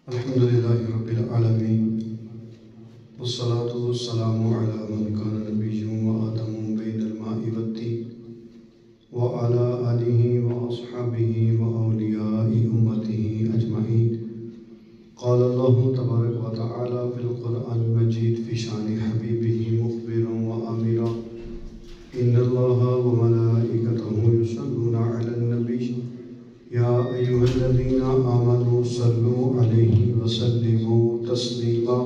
الحمد لله رب العالمين والصلاة والسلام على من كان نبي وآدم بين الماء والطين وعلى آله وأصحابه وأولياء أمته أجمعين. قال الله تبارك وتعالى في القرآن المجيد في شأن حبيبه مخبرا وآمرا إن الله وملائكته يصلون على النبي يا أيها الذين آمنوا صلوا عليه وسلموا تسليما.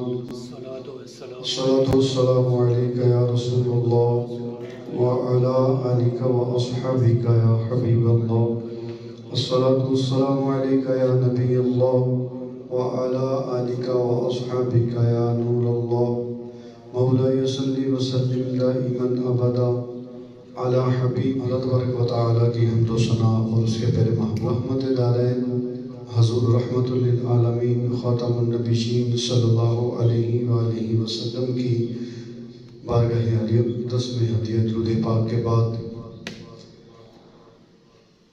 الصلاة والسلام عليك يا رسول الله وعلى آلك وأصحابك يا حبيب الله. الصلاة والسلام عليك يا نبي الله وعلى آلك وأصحابك يا نور الله. مولاي صل وسلم دائما أبدا علی حبیب. اللہ تبارک و تعالیٰ کی حمد و ثنا اور اس کے پیارے محبوب رحمت دارین حضور رحمت للعالمین خاتم النبیین صلی اللہ علیہ وآلہ وسلم کی بارگاہ علی اقدس میں ہدیہ درود پاک کے بعد،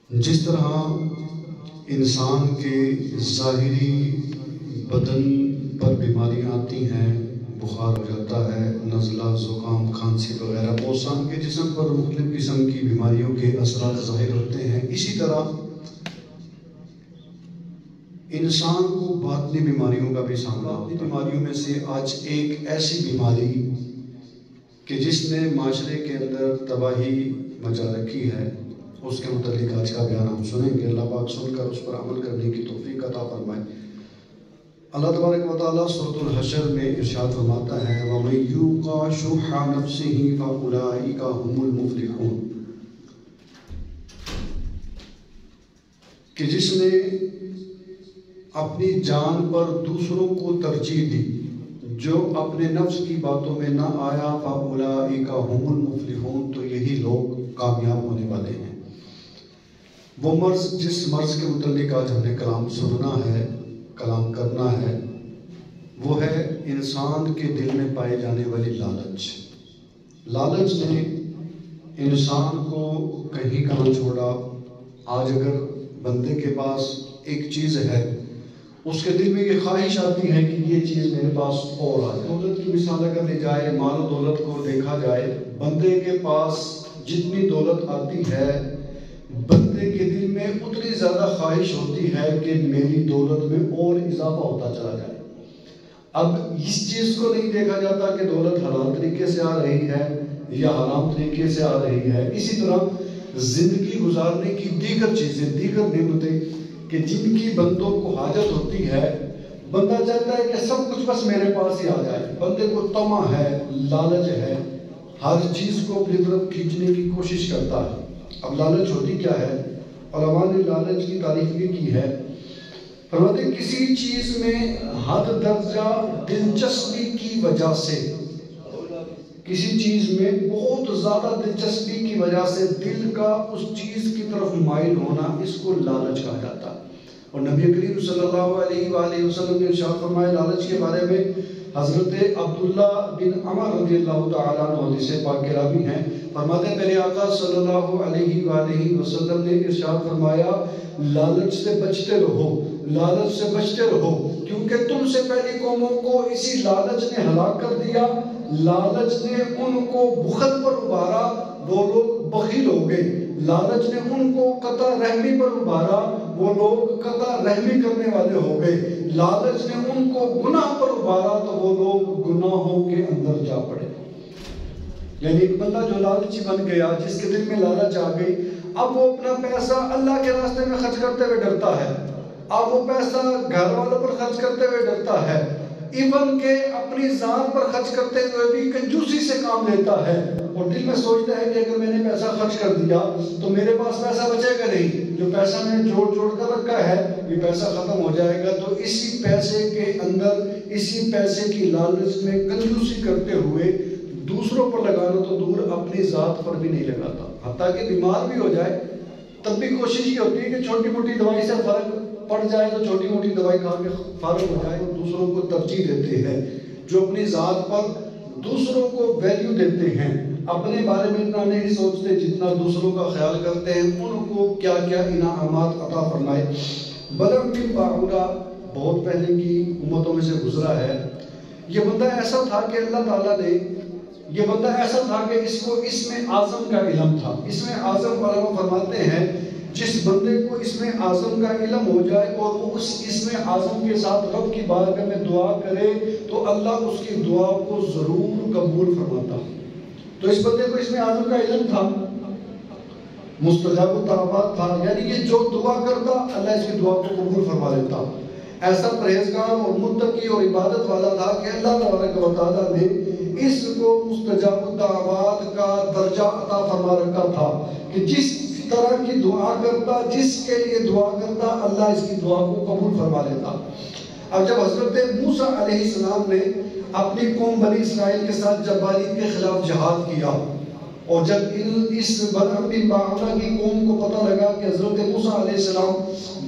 جس طرح انسان کے ظاہری بدن پر بیماریاں آتی ہیں، بخار ہو جاتا ہے، نزلہ، زکام، کھانسی وغیرہ، وہ انسان کے جسم پر مختلف قسم کی بیماریوں کے اثرات ظاہر ہوتے ہیں، اسی طرح انسان کو باطنی بیماریوں کا بھی سامنا ہوتا ہے. بیماریوں میں سے آج ایک ایسی بیماری کہ جس نے معاشرے کے اندر تباہی مچا رکھی ہے، اس کے متعلق آج کا بیان ہم سنیں گے. اللہ پاک سن کر اس پر عمل کرنے کی توفیق عطا فرمائے. اللہ تبارک و تعالیٰ سورۃ الحشر میں ارشاد فرماتا ہے وَمَن یُوقَ شُحَّ نَفْسِهِ فَأُولَٰئِکَ هُمُ الْمُفْلِحُونَ، کہ جس نے اپنی جان پر دوسروں کو ترجیح دی، جو اپنے نفس کی باتوں میں نہ آیا، فَأُولَٰئِکَ هُمُ الْمُفْلِحُونَ، تو یہی لوگ کامیاب ہونے والے ہیں. وہ مرض، جس مرض کے متعلق آج ہم نے کلام سننا ہے، کلام کرنا ہے، وہ ہے انسان کے دل میں پائے جانے والی لالچ. لالچ نے انسان کو کہیں کا نہ چھوڑا. آج اگر بندے کے پاس ایک چیز ہے، اس کے دل میں یہ خواہش آتی ہے کہ یہ چیز میرے پاس اور آ جائے. دولت کی مثال اگر لی جائے، مال و دولت کو دیکھا جائے، بندے کے پاس جتنی دولت آتی ہے، بندے کے دل میں اتنی زیادہ خواہش ہوتی ہے کہ میری دولت میں اور اضافہ ہوتا چلا جائے. اب اس چیز کو نہیں دیکھا جاتا کہ دولت حلال طریقے سے آ رہی ہے یا حرام طریقے سے آ رہی ہے. اسی طرح زندگی گزارنے کی دیگر چیزیں، دیگر نعمتیں کہ جن کی بندوں کو حاجت ہوتی ہے، بندہ چاہتا ہے کہ سب کچھ بس میرے پاس ہی آ جائے. بندے کو طمع ہے، لالچ ہے، ہر چیز کو اپنی طرف کھینچنے کی کوشش کرتا ہے. اب لالچ ہوتی کیا ہے؟ علماء نے لالچ کی تعریف یہ کی ہے، فرماتے ہیں کسی چیز میں حد درجہ دلچسپی کی وجہ سے، کسی چیز میں بہت زیادہ دلچسپی کی وجہ سے دل کا اس چیز کی طرف مائل ہونا، اس کو لالچ کہا جاتا ہے. اور نبی کریم صلی اللہ علیہ وآلہ وسلم نے ارشاد فرمایا لالچ کے بارے میں، حضرت عبداللہ بن عمر رضی اللہ تعالیٰ عنہ حدیث پاک کے راوی ہیں، فرماتے ہیں میرے آقا صلی اللہ علیہ وآلہ وسلم نے ارشاد فرمایا لالچ سے بچتے رہو، لالچ سے بچتے رہو، کیونکہ تم سے پہلی قوموں کو اسی لالچ نے ہلاک کر دیا. لالچ نے ان کو بخل پر ابھارا، وہ لوگ بخیل ہو گئے. لالچ نے ان کو قطع رحمی پر ابھارا، وہ لوگ قطع رحمی کرنے والے ہو گئے. لالچ نے ان کو گناہ پر ابھارا تو وہ لوگ گناہوں کے اندر جا پڑے. یعنی ایک بندہ جو لالچی بن گیا، جس کے دل میں لالچ آ گئی، اب وہ اپنا پیسہ اللہ کے راستے میں خرچ کرتے ہوئے ڈرتا ہے، اب وہ پیسہ گھر والوں پر خرچ کرتے ہوئے ڈرتا ہے، ایون کہ اپنی ذات پر خرچ کرتے ہوئے بھی کنجوسی سے کام لیتا ہے، اور دل میں سوچتا ہے کہ اگر میں نے پیسہ خرچ کر دیا تو میرے پاس پیسہ بچے گا نہیں، جو پیسہ میں نے جوڑ کر رکھا ہے یہ پیسہ ختم ہو جائے گا. تو اسی پیسے کے اندر، اسی پیسے کی لالچ میں کنجوسی کرتے ہوئے دوسروں پر لگانا تو دور، اپنی ذات پر بھی نہیں لگاتا. حتیٰ کہ بیمار بھی ہو جائے تب بھی کوشش یہ ہوتی ہے کہ چھوٹی موٹی دوائی سے فرق پڑ جائے تو چھوٹی موٹی دوائی کھا کے فارغ ہو جائے. دوسروں کو ترجیح دیتے ہیں، جو اپنی ذات پر دوسروں کو ویلیو دیتے ہیں، اپنے بارے میں اتنا نہیں سوچتے جتنا دوسروں کا خیال کرتے ہیں. ان کو کیا کیا انعامات عطا فرمائے. بدم بن باعورہ بہت پہلے کی امتوں میں سے گزرا ہے. یہ بندہ ایسا تھا کہ اللہ تعالیٰ نے یہ بندہ ایسا تھا کہ اس کو اسم اعظم کا علم تھا. اسم اعظم علماء فرماتے ہیں جس بندے کو اسم اعظم کا علم ہو جائے اور وہ اس اسم اعظم کے ساتھ رب کی بارگاہ میں دعا کرے تو اللہ اس کی دعا کو ضرور قبول فرماتا. تو اس بندے کو اسم اعظم کا علم تھا, مستجاب الدعوات تھا, یعنی یہ جو دعا کرتا اللہ اس کی دعا کو قبول فرما لیتا. ایسا پرہیزگار اور متقی اور عبادت والا تھا کہ اللہ تبارک و تعالیٰ نے اس کو مستجاب الدعوات کا درجہ عطا فرما رکھا تھا کہ جس طرح کی دعا کرتا, جس کے لیے دعا کرتا, اللہ اس کی دعا کو قبول فرما لیتا. اب جب حضرت موسیٰ علیہ السلام نے اپنی قوم بنی اسرائیل کے ساتھ جبارین کے خلاف جہاد کیا اور جب اس بلعام بن باعورہ کی قوم کو پتہ لگا کہ حضرت موسیٰ علیہ السلام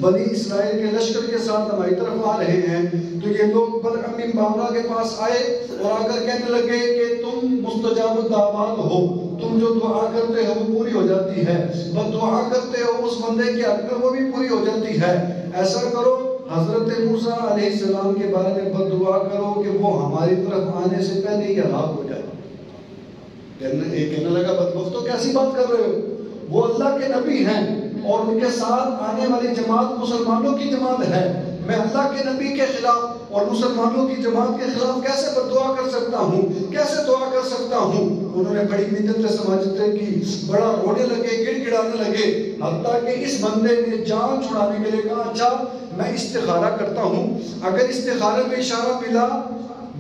بنی اسرائیل کے لشکر کے ساتھ ہماری طرف آ رہے ہیں تو یہ لوگ بلعام بن باعورہ کے پاس آئے اور آ کر کہنے لگے کہ تم مستجاب الدعوات ہو, تم جو دعا کرتے ہو وہ پوری ہو جاتی ہے, بس دعا کرتے ہو اس بندے کی حق میں وہ بھی پوری ہو جاتی ہے. ایسا کرو حضرت موسیٰ علیہ السلام کے بارے میں بد دعا کرو کہ وہ ہماری طرف آنے سے پہلے ہی ہلاک ہو جائے. کہنے لگا بدبختو کیسی بات کر رہے ہو, وہ اللہ کے نبی ہیں اور ان کے ساتھ آنے والی جماعت مسلمانوں کی جماعت ہے. میں اللہ کے نبی کے خلاف اور مسلمانوں کی جماعت کے خلاف کیسے بد دعا کر سکتا ہوں, کیسے دعا کر سکتا ہوں. انہوں نے بڑی منت سماجتیں کی, بڑا رونے لگے, گڑ گڑانے لگے, حتیٰ کہ اس بندے نے جان چھڑانے کے لیے کہا اچھا میں استخارہ کرتا ہوں, اگر استخارے میں اشارہ ملا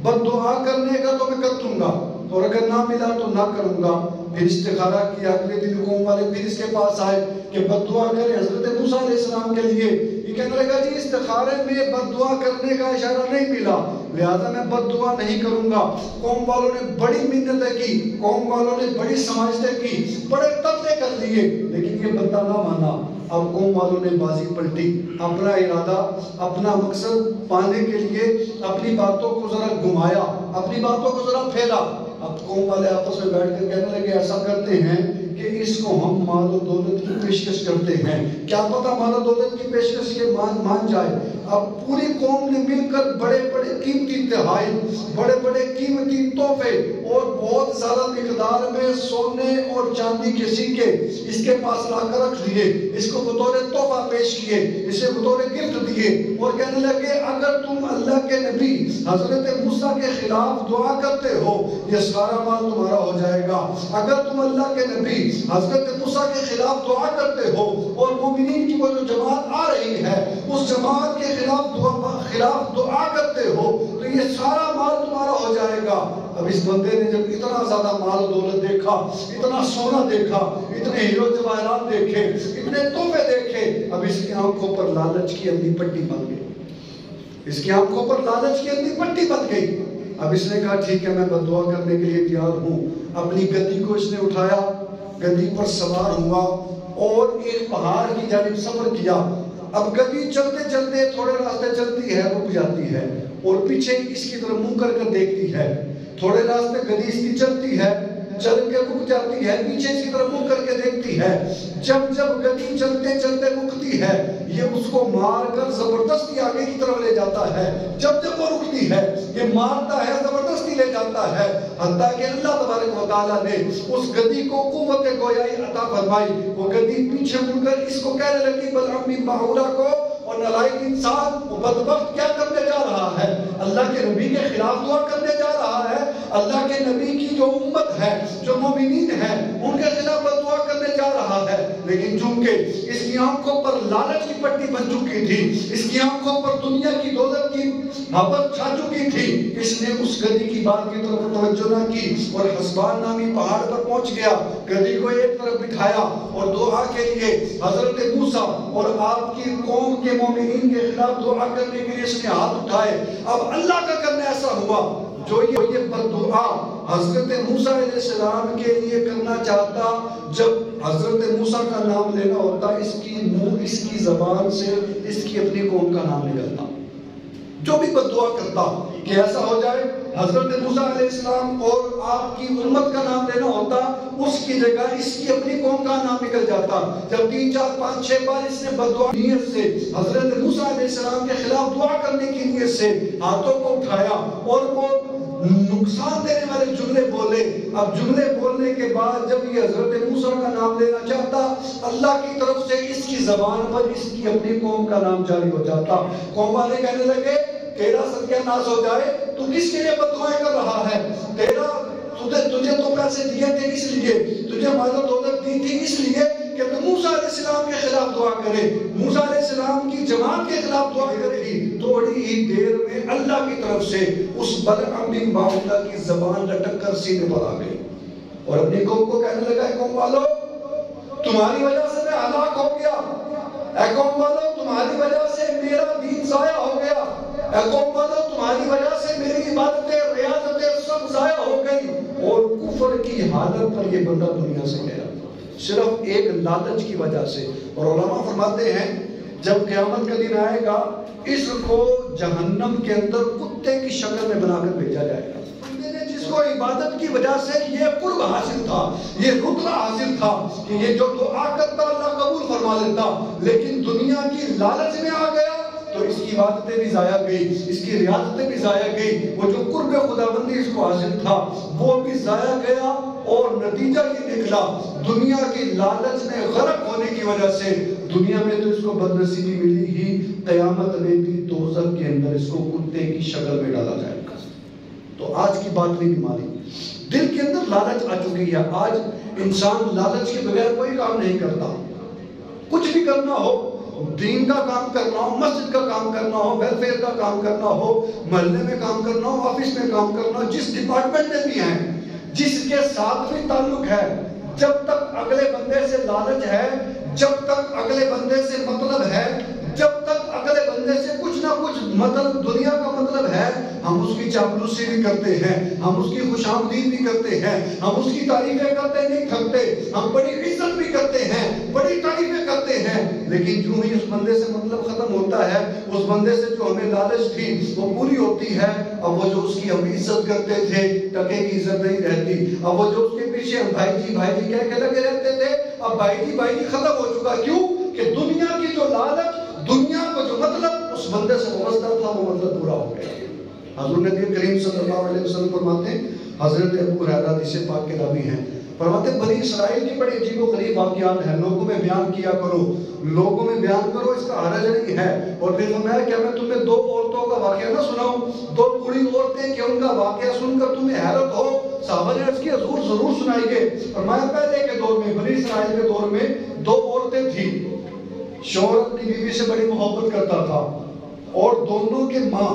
بد دعا کرنے کا تو میں کر دوں گا اور اگر نہ ملا تو نہ کروں گا. پھر استخارہ کیا, اگلے دن قوم والے پھر اس کے پاس آئے کہ بد دعا کرے حضرت موسیٰ علیہ السلام کے لیے. یہ کہنے لگا جی استخارے میں بد دعا کرنے کا اشارہ نہیں ملا لہذا میں بد دعا نہیں کروں گا. قوم والوں نے بڑی منتیں کی, قوم والوں نے بڑی سماجتیں کی, بڑے ترلے کر لیے, لیکن یہ بندہ نہ مانا. اب قوم والوں نے بازی پلٹی, اپنا ارادہ, اپنا مقصد پانے کے لیے اپنی باتوں کو ذرا گھمایا, اپنی باتوں کو ذرا پھیلا. اب قوم والے آپس میں بیٹھ کر کہنے لگے ایسا کرتے ہیں کہ اس کو ہم مال و دولت کی پیشکش کرتے ہیں, کیا پتہ مال و دولت کی پیشکش یہ مان جائے. اب پوری قوم نے مل کر بڑے بڑے قیمتی تحائف, بڑے بڑے قیمتی تحفے اور بہت زیادہ مقدار میں سونے اور چاندی کے سکے اس کے پاس لا کر رکھ دیے, اس کو بطور تحفہ پیش کیے, اسے بطور گفٹ دیے اور کہنے لگے اگر تم اللہ کے نبی حضرت موسیٰ کے خلاف دعا کرتے ہو یہ سارا مال تمہارا ہو جائے گا. اگر تم اللہ کے نبی حضرت موسیٰ کے خلاف دعا کرتے ہو اور مومنین کی وہ جو جماعت آ رہی ہے اس جماعت کے خلاف دعا کرتے ہو تو یہ سارا مال تمہارا ہو جائے گا. اب اس بندے نے جب اتنا زیادہ مال و دولت دیکھا, اتنا سونا دیکھا, اتنے ہیرو جواہرات دیکھے, اتنے تحفے دیکھے, اب اس کی آنکھوں پر لالچ کی اندھی پٹی بن گئی, اس کی آنکھوں پر لالچ کی اندھی پٹی بن گئی. اب اس نے کہا ٹھیک ہے میں بد دعا کرنے کے لیے تیار ہوں. اپنی گدی کو اس نے اٹھایا, گدی پر سوار ہوا اور ایک پہاڑ کی جانب سفر کیا. اب گدی چلتے چلتے تھوڑے راستے چلتی ہے, رک جاتی ہے اور پیچھے اس کی طرف منہ کر کر دیکھتی ہے. تھوڑے راستے گدی اس کی چلتی ہے, چل کے رک جاتی ہے, پیچھے اس کی طرف منہ کر کے دیکھتی ہے. جب گدی چلتے چلتے رکتی ہے یہ اس کو مار کر زبردستی آگے کی طرف لے جاتا ہے. جب وہ رکتی ہے یہ مارتا ہے, زبردستی لے جاتا ہے, حتیٰ کہ اللہ تبارک و تعالیٰ نے اس گدی کو قوت گویائی عطا فرمائی. وہ گدی پیچھے مڑ کر اس کو کہنے لگی بلعام بن باعورہ کو اور نالائق انسان وہ بدبخت کیا کرنے جا رہا ہے, اللہ کے نبی کے خلاف دعا کرنے جا رہا ہے. اللہ کے نبی کی جو امت ہے, جو مومنین ہیں, ان کے خلاف دعا کرنے جا رہا ہے. لیکن چونکہ اس کی آنکھوں پر لالچ کی پٹی بن چکی تھی, اس کی آنکھوں پر دنیا کی دولت کی حوث چھا چکی تھی, اس نے اس گدی کی بات کی طرف توجہ نہ کی اور حسبان نامی پہاڑ پر پہنچ گیا. گدی کو ایک طرف بٹھایا اور دعا کے لیے حضرت موسیٰ اور آپ کی قوم کے مومنین کے خلاف دعا کرنے کے لیے اس نے ہاتھ اٹھائے. اب اللہ کا کرنا ایسا ہوا جو یہ بددعا حضرت موسیٰ علیہ السلام کے لیے کرنا چاہتا, جب حضرت موسیٰ کا نام لینا ہوتا اس کی زبان سے اس کی اپنی قوم کا نام نکلتا. جو بھی بد دعا کرتا کہ ایسا ہو جائے، حضرت موسیٰ علیہ السلام اور آپ کی امت کا نام لینا ہوتا، اس کی جگہ اس کی اپنی قوم کا نام نکل جاتا۔ جب 3 4 5 6 بار اس نے بد دعا نیت سے حضرت موسیٰ علیہ السلام کے خلاف دعا کرنے کی نیت سے ہاتھوں کو اٹھایا اور وہ نقصان دینے والے جملے بولے، اب جملے بولنے کے بعد جب یہ حضرت موسیٰ کا نام لینا چاہتا، اللہ کی طرف سے اس کی زبان پر اس کی اپنی قوم کا نام جاری ہو جاتا۔ قوم والے کہنے لگے تیرا ستیہ ناش ہو جائے، تو کس کے لیے بد دعائیں کر رہا ہے؟ تجھے تو پیسے دیے تھے اس لیے، تجھے مال و دولت دی تھی اس لیے کہ تو موسیٰ علیہ السلام کے خلاف دعا کرے، موسیٰ علیہ السلام کی جماعت کے خلاف دعا کرے گی۔ تھوڑی ہی دیر میں اللہ کی طرف سے اس بلعام بن باؤدہ کی زبان لٹک کر سینے پر آ گئی اور اپنی قوم کو کہنے لگا، قوم والو تمہاری وجہ سے میں ہلاک ہو گیا، اے قوم والو تمہاری وجہ سے میرا دین ضائع ہو گیا، اے قوم والو تمہاری وجہ سے میری عبادتیں ریاضتیں سب ضائع ہو گئی۔ اور کفر کی حالت پر یہ بندہ دنیا سے گیا صرف ایک لالچ کی وجہ سے۔ اور علماء فرماتے ہیں جب قیامت کا دن آئے گا اس کو جہنم کے اندر کتے کی شکل میں بنا کر بھیجا جائے گا، جس کو عبادت کی وجہ سے یہ قرب حاصل تھا، یہ رتبہ حاصل تھا کہ یہ جو دعا کرتا اللہ قبول فرما لیتا، لیکن دنیا کی لالچ میں آ گیا تو اس کی عبادتیں بھی ضائع گئی، اس کی ریاضتیں بھی ضائع گئی، وہ جو قرب خداوندی اس کو حاصل تھا وہ بھی ضائع گیا۔ اور نتیجہ یہ نکلا دنیا کی لالچ میں غرق ہونے کی وجہ سے دنیا میں تو اس کو بدنصیبی ملی ہی، قیامت میں بھی دوزخ کے اندر اس کو کتے کی شکل میں ڈالا جائے گا۔ تو آج کی باطنی بیماری دل کے اندر لالچ آ چکی ہے۔ آج انسان لالچ کے بغیر کوئی کام نہیں کرتا، کچھ بھی کرنا ہو، دین کا کام کرنا ہو، مسجد کا کام کرنا ہو، ویلفیئر کا کام کرنا ہو، محلے میں کام کرنا ہو، آفس میں کام کرنا ہو، جس ڈپارٹمنٹ میں بھی ہیں، جس کے ساتھ بھی تعلق ہے، جب تک اگلے بندے سے لالچ ہے، جب تک اگلے بندے سے مطلب ہے، جب تک اگلے بندے سے کچھ نہ کچھ مطلب دنیا کا مطلب ہے، ہم اس کی چاپلوسی بھی کرتے ہیں، ہم اس کی خوش آمدید بھی کرتے ہیں، ہم اس کی تعریفیں کرتے نہیں تھکتے، ہم بڑی عزت بھی کرتے ہیں، بڑی تعریفیں کرتے ہیں، لیکن جو ہی اس بندے سے مطلب ختم ہوتا ہے، اس بندے سے جو ہمیں لالچ تھی وہ پوری ہوتی ہے، اب وہ جو اس کی ہم عزت کرتے تھے ٹکے کی عزت نہیں رہتی، اب وہ جو اس کے پیچھے ہم بھائی جی کہہ کے لگے رہتے تھے، اب بھائی جی ختم ہو چکا۔ کیوں کہ دنیا کی جو لالچ، دنیا کو جو مطلب اس بندے سے وابستہ تھا وہ مطلب پورا ہو گیا۔ حضور نبی کریم صلی اللہ علیہ وسلم فرماتے ہیں، حضرت ابو ہریرہ حدیث پاک کے راوی ہیں، فرماتے ہیں بنی اسرائیل کی بڑی عجیب و غریب واقعات ہیں، لوگوں میں بیان کیا کرو، لوگوں میں بیان کرو، اس کا حرج نہیں ہے۔ اور پھر فرمایا کہ میں تمہیں 2 عورتوں کا واقعہ نہ سناؤں، 2 بوڑھی عورتیں کہ ان کا واقعہ سن کر تمہیں حیرت ہو۔ صحابہ نے عرض کی حضور ضرور سنائیے۔ فرمایا پہلے کے دور میں، بنی اسرائیل کے دور میں 2 عورتیں تھیں، شوہر اپنی بیوی سے بڑی محبت کرتا تھا اور دونوں کے ماں،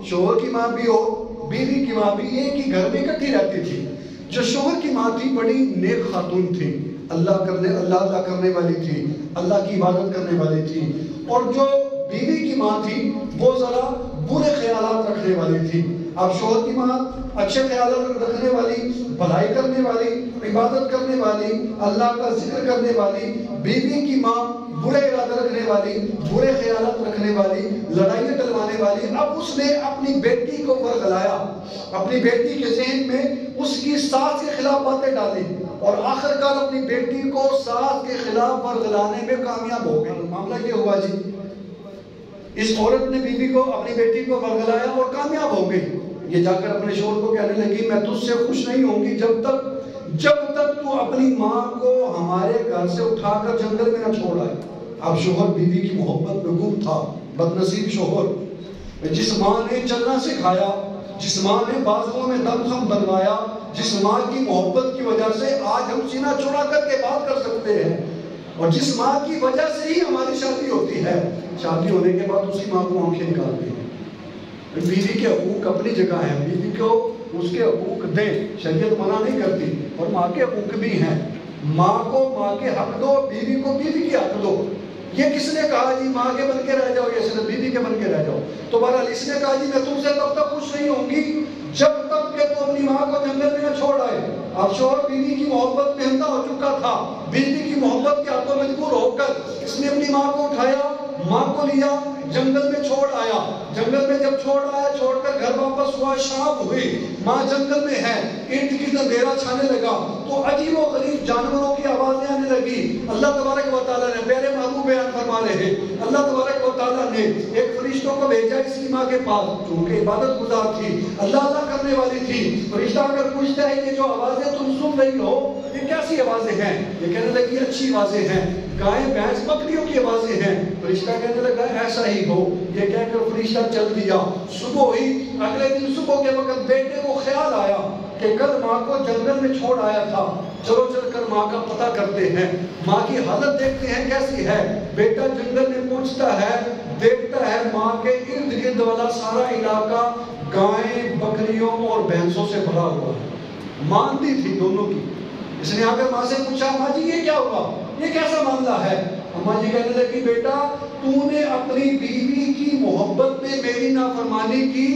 شوہر کی ماں بھی اور بیوی کی ماں بھی ایک ہی گھر میں اکٹھی رہتی تھی۔ جو شوہر کی ماں تھی بڑی نیک خاتون تھی، اللہ کرنے والی تھی، اللہ کی عبادت کرنے والی تھی، اور جو بیوی کی ماں تھی وہ ذرا برے خیالات رکھنے والی تھی۔ اب شوہر کی ماں اچھے خیالات رکھنے والی، بھلائی کرنے والی، عبادت کرنے والی، اللہ کا ذکر کرنے والی، بیوی کی ماں برے ارادے رکھنے والی، برے خیالات رکھنے والی، لڑائیاں ڈلوانے والی۔ اب اس نے اپنی بیٹی کو ورغلایا، اپنی بیٹی کے ذہن میں اس کی ساس کے خلاف باتیں ڈالی اور آخرکار اپنی بیٹی کو ساس کے خلاف ورغلانے میں کامیاب ہو گئی۔ معاملہ یہ ہوا جی، اس عورت نے بیوی کو، اپنی بیٹی کو ورغلایا اور کامیاب ہو گئی۔ یہ جا کر اپنے شوہر کو کہنے لگی میں تجھ سے خوش نہیں ہوں گی جب تک تو اپنی ماں کو ہمارے گھر سے اٹھا کر جنگل میں نہ چھوڑ آئے۔ اب شوہر بیوی کی محبت میں گم تھا، بدنصیب شوہر، جس ماں نے چلنا سکھایا، جس ماں نے بازوؤں میں دم خم بنوایا، جس ماں کی محبت کی وجہ سے آج ہم سینہ چوڑا کر کے بات کر سکتے ہیں، اور جس ماں کی وجہ سے ہی ہماری شادی ہوتی ہے، شادی ہونے کے بعد اسی ماں کو آنکھیں نکالتی ہیں۔ بیوی کے حقوق اپنی جگہ ہیں، بیوی کو اس کے حقوق دیں، شریعت منع نہیں کرتی، اور ماں کے حقوق بھی ہیں۔ ماں کو ماں کے حق دو، بیوی کو بیوی کے حق دو۔ یہ کس نے کہا جی ماں کے بن کے رہ جاؤ یا صرف بیوی کے بن کے رہ جاؤ؟ تو بہرحال اس نے کہا جی میں تم سے تب تک خوش نہیں ہوں گی جب تک کہ تو اپنی ماں کو جنگل میں نہ چھوڑ آئے۔ اب شوہر بیوی کی محبت میں اندھا ہو چکا تھا، بیوی کی محبت کے ہاتھوں مجبور ہو کر اس نے اپنی ماں کو اٹھایا، ماں کو لیا، جنگل میں چھوڑ آیا. جنگل میں جب چھوڑ آیا, چھوڑ کر گھر واپس ہوا, شام ہوئی, ماں جنگل میں ہے, ارد گرد اندھیرا چھانے لگا تو عجیب و غریب جانوروں کی آوازیں آنے لگی. اللہ تبارک و تعالیٰ نے, پیارے محبوب بیان فرما رہے ہیں, اللہ تبارک و تعالیٰ نے ایک فرشتوں کو بھیجا اس کی ماں کے پاس, چونکہ عبادت گزار تھی, اللہ اللہ کرنے والی تھی. فرشتہ اگر پوچھتا ہے کہ جو آوازیں تم سن رہی ہو یہ کیسی آوازیں ہیں؟ یہ کہنے لگی اچھی آوازیں ہیں, گائے بھینس بکریوں کی آوازیں ہیں. فرشتہ کہنے لگا ایسا ہی ہو. یہ کہہ کر فرشتہ چل دیا. صبح ہوئی, اگلے دن صبح کے وقت بیٹے کو خیال آیا کہ کل ماں کو جنگل میں چھوڑ آیا تھا, چلو چل کر ماں کا پتہ کرتے ہیں, ماں کی حالت دیکھتے ہیں کیسی ہے. بیٹا جنگل میں پہنچتا ہے, دیکھتا ہے ماں کے ارد گرد والا سارا علاقہ گائیں بکریوں اور بھینسوں سے بھرا ہوا ہے. ماں اندھی تھی دونوں کی. اس نے آ کر ماں سے پوچھا, ماں جی یہ کیا ہوا, یہ کیسا معاملہ ہے؟ اماں جی کہنے لگی, بیٹا تو نے اپنی بیوی کی محبت میں میری نافرمانی کی,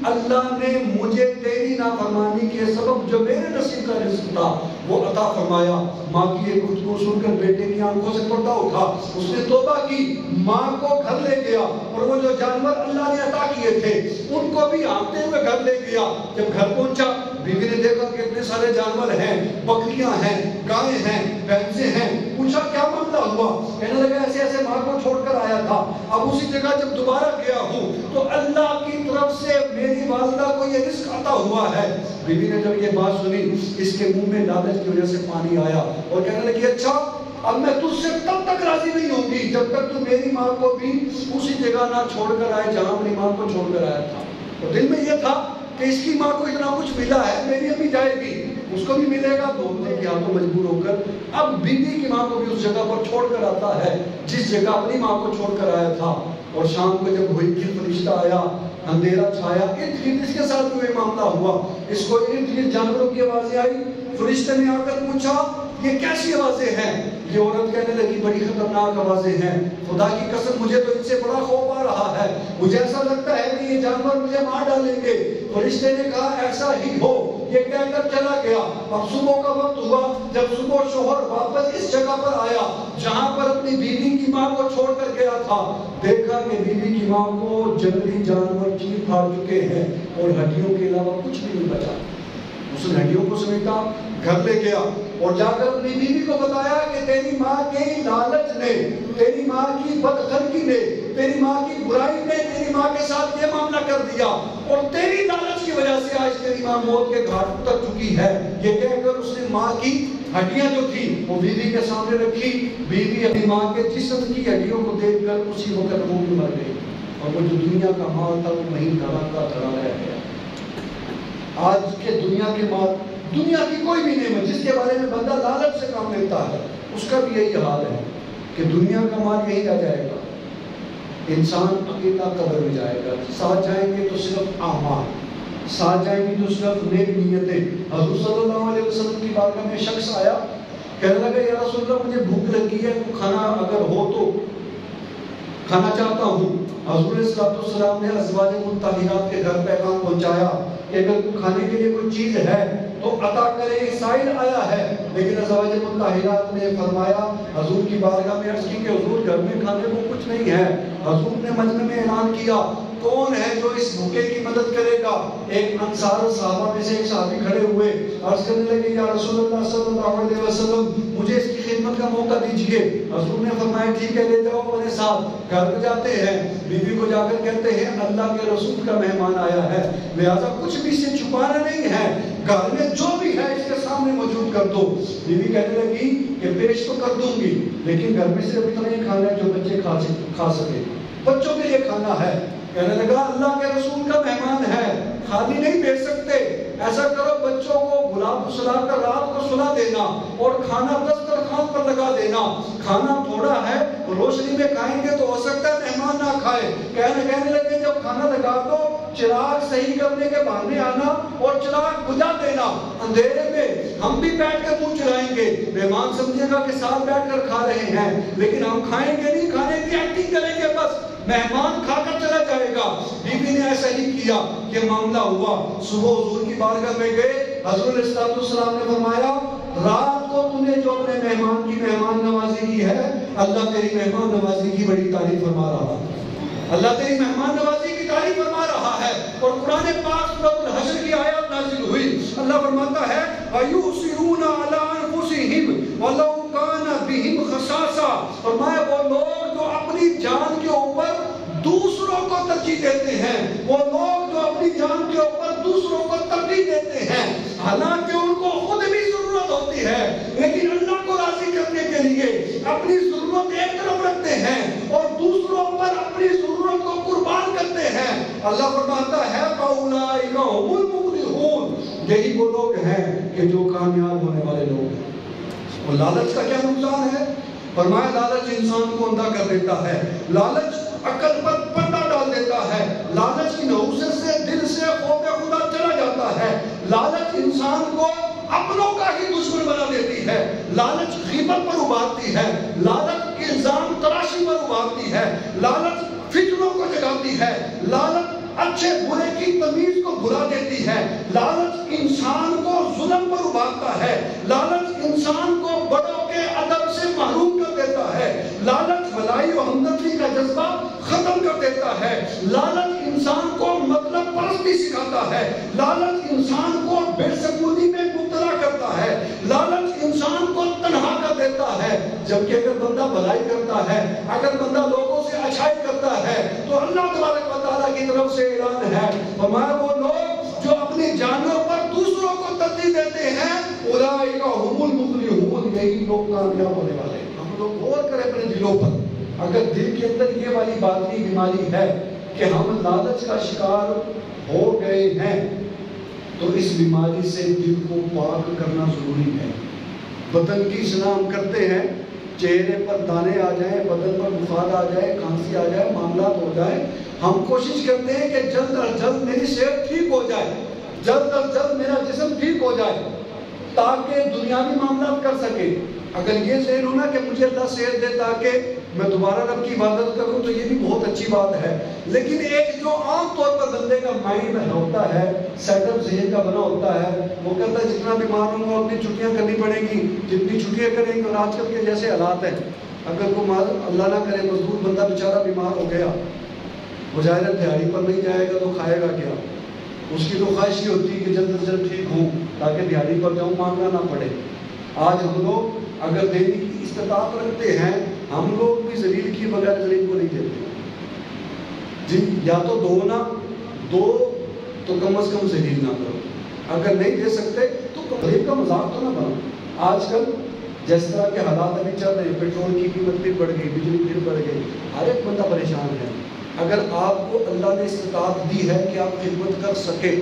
اللہ نے مجھے تیری نافرمانی کے سبب جو میرے نصیب کا رزق تھا وہ عطا فرمایا. ماں کی یہ گفتگو سن کر بیٹے کی آنکھوں سے پردہ اٹھا. اس نے توبہ کی, ماں کو گھر لے گیا اور وہ جو جانور اللہ نے عطا کیے تھے ان کو بھی آنکھتے ہوئے گھر لے گیا. جب گھر پہنچا, بیوی نے دیکھا کہ اتنے سارے جانور ہیں, بکریاں ہیں, گائیں ہیں, بھینسیں ہیں. پوچھا کیا معاملہ ہوا؟ کہنے لگا ایسے ایسے ماں کو چھوڑ کر آیا تھا, اب اسی جگہ جب دوبارہ گیا ہوں تو اللہ کی طرف سے میری والدہ کو یہ رزق عطا ہوا ہے. بیوی نے جب یہ بات سنی, اس کے منہ میں لالچ کی وجہ سے پانی آیا اور کہنے لگی, اچھا اب میں تجھ سے تب تک راضی نہیں ہوں گی جب تک تو میری ماں کو بھی اسی جگہ نہ چھوڑ کر آئے جہاں اپنی ماں کو چھوڑ کر آیا تھا. اور دل میں یہ تھا کہ اس کی ماں کو اتنا کچھ ملا ہے, میری امی جائے گی, اس کو بھی ملے گا. تو کہ آپ کو مجبور ہو کر اب بیوی کی ماں کو بھی اس جگہ پر چھوڑ کر آتا ہے جس جگہ اپنی ماں کو چھوڑ کر آیا تھا. اور شام کو جب ہوئی کہ فرشتہ آیا, اندھیرا چھایا, ارد گرد اس کے ساتھ بھی معاملہ ہوا. اس کو ارد گرد جانوروں کی آوازیں آئی. فرشتے نے آ کر پوچھا یہ کیسی آوازیں ہیں؟ یہ عورت کہنے لگی بڑی خطرناک آوازیں ہیں, خدا کی قسم مجھے تو ان سے بڑا خوف آ رہا ہے, مجھے ایسا لگتا ہے کہ یہ جانور مجھے مار ڈالیں گے. فرشتے نے کہا ایسا ہی ہو. یہ کہہ کر چلا گیا. اب صبح کا وقت ہوا, جب صبح شوہر واپس اس جگہ پر آیا جہاں پر اپنی بیوی کی ماں کو چھوڑ کر گیا تھا, دیکھا کہ بیوی کی ماں کو جنگلی جانور چیر پھاڑ چکے ہیں اور ہڈیوں کے علاوہ کچھ بھی نہیں بچا. اس نے ہڈیوں کو سمیٹا, گھر لے گیا اور جا کر اپنی بیوی کو بتایا کہ تیری ماں کی لالچ نے, تیری ماں کی بدخلقی نے, تیری ماں کی برائی نے تیری ماں کے ساتھ یہ معاملہ کر دیا اور تیری لالچ کی وجہ سے آج تیری ماں موت کے گھاٹ اتر چکی ہے. یہ کہہ کر اس نے ماں کی ہڈیاں جو تھی وہ بیوی کے سامنے رکھی. بیوی اپنی ماں کے جسم کی ہڈیوں کو دیکھ کر اسی وقت منہ میں مر گئی اور وہ جو دنیا کا مال تھا وہ وہیں دھڑا کا دھڑا رہ گیا. آج کے دنیا کے مال, دنیا کی کوئی بھی نعمت جس کے بارے میں بندہ لالچ سے کام لیتا ہے, اس کا بھی یہی حال ہے کہ دنیا کا مال یہی رہ جائے گا. انسان اکیلا قبر میں جائے گا, ساتھ جائیں گے تو صرف اعمال, ساتھ جائیں گے تو صرف نیک نیتیں. حضور صلی اللہ علیہ وسلم کی بارگاہ میں شخص آیا, کہنے لگا یا رسول اللہ مجھے بھوک لگی ہے, تو کھانا اگر ہو تو کھانا چاہتا ہوں. حضور صلی اللہ علیہ وسلم نے ازواج مطہرات کے گھر پیغام پہنچایا کہ اگر کھانے کے لیے کوئی چیز ہے تو عطا کرے, سائل آیا ہے. لیکن ازواج مطہرات نے فرمایا, حضور کی بارگاہ میں عرض کی کہ حضور گھر میں کھانے کو کچھ نہیں ہے. حضور نے مجمع میں اعلان کیا کون ہے جو اس بھوکے کی مدد کرے گا؟ ایک انصار صحابہ میں سے ایک صحابی کھڑے ہوئے, عرض کرنے لگے یا رسول اللہ صلی اللہ علیہ وسلم مجھے اس کی خدمت کا موقع دیجئے. حضور نے فرمایا ٹھیک ہے لے جاؤ اپنے ساتھ. گھر میں جاتے ہیں, بیوی کو جا کر کہتے ہیں اللہ کے رسول کا مہمان آیا ہے, لہذا کچھ بھی سے چھپانا نہیں ہے, گھر میں جو بھی ہے اس کے سامنے موجود کر دو. بیوی کہنے لگی کہ پیش تو کر دوں گی لیکن گھر میں صرف اتنا ہی کھانا ہے جو بچے کھا سکے, بچوں کے لیے کھانا ہے. کہنے لگا اللہ کے رسول کا مہمان ہے, خالی نہیں بھیج سکتے, ایسا کرو بچوں کو بلا سلا کر رات کو سلا دینا اور کھانا دسترخوان پر لگا دینا. کھانا تھوڑا ہے, روشنی میں کھائیں گے تو ہو سکتا ہے مہمان نہ کھائے. کہنے لگے جب کھانا لگا دو چراغ صحیح کرنے کے بہانے آنا اور چراغ بجھا دینا, اندھیرے میں ہم بھی بیٹھ کر منہ چلائیں گے, مہمان سمجھے گا کہ ساتھ بیٹھ کر کھا رہے ہیں لیکن ہم کھائیں گے نہیں, کھانے کی ایکٹنگ کریں گے, بس مہمان کھا کر چلا جائے گا. بیوی نے ایسا ہی کیا, یہ معاملہ ہوا. صبح حضور کی بارگاہ میں گئے, حضور علیہ السلام نے فرمایا رات کو تم نے جو اپنے مہمان کی مہمان نوازی کی ہے اللہ تیری مہمان نوازی کی بڑی تعریف فرما رہا ہے. اللہ تیری مہمان نوازی کی تعریف فرما رہا ہے، اور قرآن پاک سورۃ الحشر کی آیات نازل ہوئی، اللہ فرماتا ہے وَيُؤْثِرُونَ عَلَىٰ أَنفُسِهِمْ وَلَوْ كَانَ بِهِمْ خَصَاصَةٌ، فرمایا وہ لوگ جو اپنی جان کے اوپر دوسروں کو ترجیح دیتے ہیں، وہ لوگ جو اپنی جان کے اوپر دوسروں کو ترجیح دیتے ہیں، حالانکہ ان کو خود بھی ضرورت ہوتی ہے، لیکن اللہ کو راضی کرنے کے لیے اپنی ضرورت ایک طرف رکھتے ہیں اور دوسروں پر اپنی ضرورت کو قربان کرتے ہیں۔ اللہ فرماتا ہے فَأُولَٰئِكَ هُمُ الْمُفْلِحُونَ، یہی وہ لوگ ہیں کہ جو کامیاب ہونے والے لوگ ہیں۔ اور لالچ کا کیا نقصان ہے؟ فرمایا لالچ انسان کو اندھا کر دیتا ہے، لالچ عقل پر پردہ ڈال دیتا ہے، لالچ کی نحوست سے دل سے خوف خدا چلا جاتا ہے، لالچ انسان کو اپنوں کا ہی دشمن بنا دیتی ہے، لالچ غیبت پر ابھارتی ہے، لالچ الزام تراشی پر ابھارتی ہے، لالچ فتنوں کو جگاتی ہے، لالچ اچھے برے کی تمیز کو بھلا دیتی ہے، لالچ انسان کو ظلم پر ابھارتا ہے، لالچ انسان کو بڑوں کے ادب سے محروم کر دیتا ہے، لالچ بھلائی و ہمدردی کا جذبہ ختم کر دیتا ہے، لالچ انسان کو مطلب پرستی سکھاتا ہے، لالچ انسان کو بے سکونی میں مبتلا کرتا ہے، لالچ انسان کو تنہا کر دیتا ہے۔ جبکہ اگر بندہ بھلائی کرتا ہے، اگر بندہ لوگوں سے اچھائی کرتا ہے، تو اللہ تبارک و تعالیٰ کی طرف سے اعلان ہے، فرمایا وہ لوگ جو اپنی جانوں پر دوسروں کو ترجیح دیتے ہیں اولئک هم المفلحون، یہی لوگ کامیاب ہونے والے ہیں۔ ہم لوگ غور کریں اپنے دلوں پر، اگر دل کے اندر یہ والی باطنی بیماری ہے کہ ہم لالچ کا شکار ہو گئے ہیں، تو اس بیماری سے دل کو پاک کرنا ضروری ہے۔ بدن کی اصلاح ہم کرتے ہیں، چہرے پر دانے آ جائیں، بدن پر بخار آ جائے، کھانسی آ جائے، معاملات ہو جائے، ہم کوشش کرتے ہیں کہ جلد از جلد میری صحت ٹھیک ہو جائے، جلد از جلد میرا جسم ٹھیک ہو جائے تاکہ دنیاوی معاملات کر سکے۔ اگر یہ ذہن ہونا کہ مجھے اللہ صحت دے تاکہ میں دوبارہ رب کی عبادت کروں، تو یہ بھی بہت اچھی بات ہے، لیکن ایک جو عام طور پر بندے کا مائنڈ میں ہوتا ہے، سیٹ اپ ذہن کا بنا ہوتا ہے، وہ کہتا ہے جتنا بیمار ہوں گا اپنی چھٹیاں کرنی پڑیں گی، جتنی چھٹیاں کریں گے۔ اور آج کل کے جیسے حالات ہیں، اگر کوئی اللہ نہ کرے مزدور بندہ بیچارہ بیمار ہو گیا، وہ ظاہر ہے دیہڑی پر نہیں جائے گا تو کھائے گا کیا؟ اس کی تو خواہش یہ ہوتی ہے کہ جلد از جلد ٹھیک ہوں تاکہ دیہڑی پر جاؤں، مانگنا نہ پڑے۔ آج ہم لوگ اگر دینے کی استطاعت رکھتے ہیں، ہم لوگ بھی ذلیل کی بغیر ذلیل کو نہیں دیتے جی، یا تو دو نہ دو تو کم از کم ذلیل نہ کرو، اگر نہیں دے سکتے تو غریب کا مذاق تو نہ بنو۔ آج کل جس طرح کے حالات ابھی چل رہے ہیں، پیٹرول کی قیمت بھی بڑھ گئی، بجلی پھر بڑھ گئی، ہر ایک بندہ پریشان ہے۔ اگر آپ کو اللہ نے استطاعت دی ہے کہ آپ خدمت کر سکے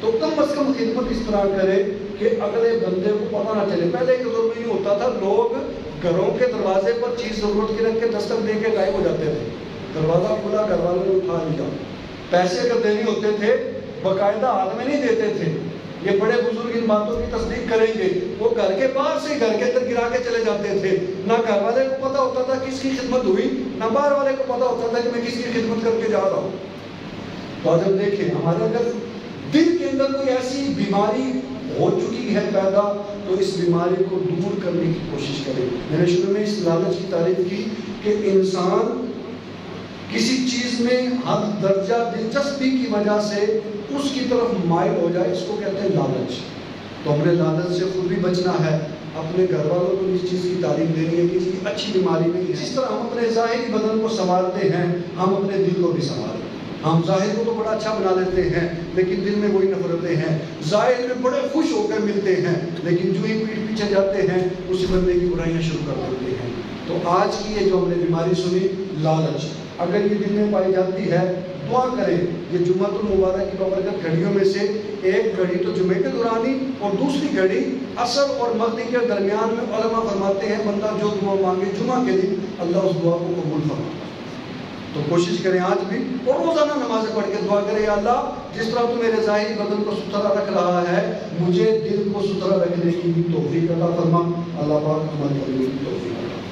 تو کم از کم خدمت اس طرح کرے کہ اگلے بندے کو پتہ نہ چلے۔ پہلے کے دور میں یہ ہوتا تھا، لوگ گھروں کے دروازے پر چیز ضرورت کی رکھ کے دستک دے کے غائب ہو جاتے تھے، دروازہ کھلا گھر والوں نے اٹھا لیا۔ پیسے اگر دینے ہوتے تھے باقاعدہ ہاتھ میں نہیں دیتے تھے، یہ بڑے بزرگ ان باتوں کی تصدیق کریں گے، وہ گھر کے باہر سے گھر کے اندر گرا کے چلے جاتے تھے، نہ گھر والے کو پتہ ہوتا تھا کس کی خدمت ہوئی، نہ باہر والے کو پتہ ہوتا تھا کہ میں کس کی خدمت کر کے جا رہا ہوں۔ تو آج ہم دیکھیں ہمارے اگر دل کے اندر کوئی ایسی بیماری ہو چکی ہے پیدا، تو اس بیماری کو دور کرنے کی کوشش کریں۔ میں نے شروع میں اس لالچ کی تعریف کی کہ انسان کسی چیز میں حد درجہ دلچسپی کی وجہ سے اس کی طرف مائل ہو جائے، اس کو کہتے ہیں لالچ۔ تو ہم نے لالچ سے خود بھی بچنا ہے، اپنے گھر والوں کو اس چیز کی تعلیم دینی ہے کہ اس کی اچھی بیماری نہیں ہے۔ جس طرح ہم اپنے ظاہری بدن کو سنوارتے ہیں، ہم اپنے دل کو بھی سنواریں۔ ہم ظاہر کو تو بڑا اچھا بنا لیتے ہیں، لیکن دل میں وہی نفرتیں ہیں۔ ظاہر میں بڑے خوش ہو کر ملتے ہیں، لیکن جو ہی پیٹ پیچھے جاتے ہیں اسی بندے کی برائیاں شروع کر دیتے ہیں۔ تو آج کی یہ جو ہم نے بیماری سنی، لالچ، اگر یہ دل میں پائی جاتی ہے، دعا کریں۔ یہ جمعہ المبارک کی بابرکت گھڑیوں میں سے ایک گھڑی تو جمعے کے دورانی اور دوسری گھڑی عصر اور مغرب کے درمیان میں علماء فرماتے ہیں بندہ جو دعا مانگے جمعہ کے دن اللہ اس دعا کو قبول فرماتا ہے۔ تو کوشش کریں آج بھی، اور روزانہ نمازیں پڑھ کے دعا کریں، یا اللہ جس طرح تو میرے ظاہری بدن کو ستھرا رکھ رہا ہے، مجھے دل کو ستھرا رکھنے کی بھی توفیق عطا فرما۔ اللہ پاک ہماری توفیق عطا فرما۔